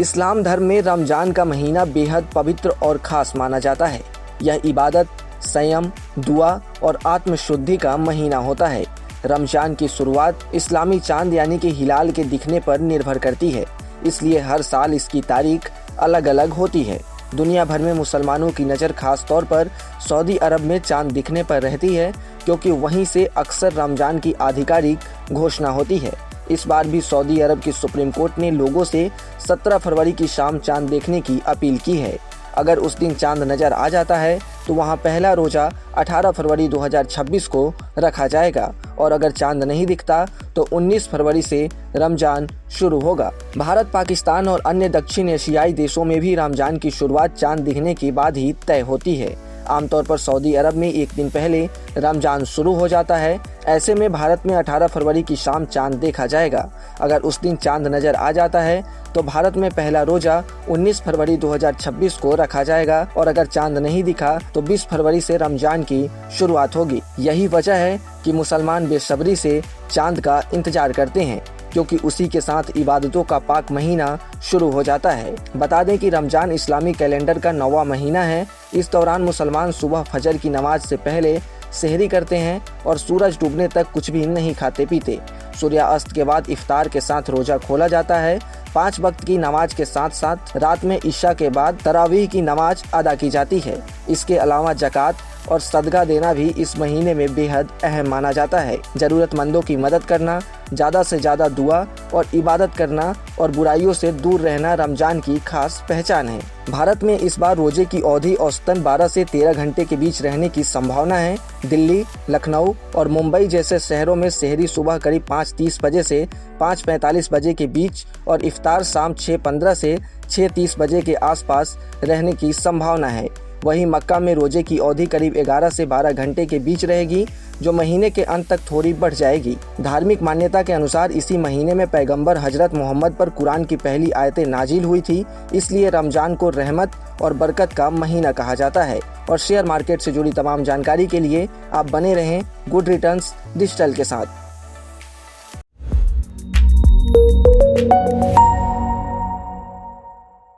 इस्लाम धर्म में रमजान का महीना बेहद पवित्र और खास माना जाता है। यह इबादत, संयम, दुआ और आत्मशुद्धि का महीना होता है। रमजान की शुरुआत इस्लामी चांद यानी कि हिलाल के दिखने पर निर्भर करती है, इसलिए हर साल इसकी तारीख अलग अलग होती है। दुनिया भर में मुसलमानों की नज़र खास तौर पर सऊदी अरब में चांद दिखने पर रहती है, क्योंकि वहीं से अक्सर रमजान की आधिकारिक घोषणा होती है। इस बार भी सऊदी अरब की सुप्रीम कोर्ट ने लोगों से 17 फरवरी की शाम चांद देखने की अपील की है। अगर उस दिन चांद नज़र आ जाता है तो वहां पहला रोजा 18 फरवरी 2026 को रखा जाएगा और अगर चांद नहीं दिखता तो 19 फरवरी से रमजान शुरू होगा। भारत, पाकिस्तान और अन्य दक्षिण एशियाई देशों में भी रमजान की शुरुआत चांद दिखने के बाद ही तय होती है। आमतौर पर सऊदी अरब में एक दिन पहले रमजान शुरू हो जाता है। ऐसे में भारत में 18 फरवरी की शाम चांद देखा जाएगा। अगर उस दिन चांद नजर आ जाता है तो भारत में पहला रोजा 19 फरवरी 2026 को रखा जाएगा और अगर चांद नहीं दिखा तो 20 फरवरी से रमजान की शुरुआत होगी। यही वजह है कि मुसलमान बेसब्री से चांद का इंतजार करते हैं, क्योंकि उसी के साथ इबादतों का पाक महीना शुरू हो जाता है। बता दें कि रमजान इस्लामी कैलेंडर का 9वां महीना है। इस दौरान मुसलमान सुबह फजर की नमाज से पहले सेहरी करते हैं और सूरज डूबने तक कुछ भी नहीं खाते पीते। सूर्यास्त के बाद इफ्तार के साथ रोजा खोला जाता है। 5 वक्त की नमाज के साथ साथ रात में इशा के बाद तरावीह की नमाज अदा की जाती है। इसके अलावा ज़कात और सदका देना भी इस महीने में बेहद अहम माना जाता है। ज़रूरतमंदों की मदद करना, ज़्यादा से ज़्यादा दुआ और इबादत करना और बुराइयों से दूर रहना रमजान की खास पहचान है। भारत में इस बार रोजे की अवधि औसतन 12 से 13 घंटे के बीच रहने की संभावना है। दिल्ली, लखनऊ और मुंबई जैसे शहरों में सेहरी सुबह करीब 5:30 बजे से 5:45 बजे के बीच और इफ्तार शाम 6:15 से 6:30 बजे के आसपास रहने की संभावना है। वहीं मक्का में रोजे की अवधि करीब 11 से 12 घंटे के बीच रहेगी, जो महीने के अंत तक थोड़ी बढ़ जाएगी। धार्मिक मान्यता के अनुसार इसी महीने में पैगंबर हजरत मोहम्मद पर कुरान की पहली आयतें नाजिल हुई थी, इसलिए रमजान को रहमत और बरकत का महीना कहा जाता है। और शेयर मार्केट से जुड़ी तमाम जानकारी के लिए आप बने रहें गुड रिटर्न्स डिजिटल के साथ।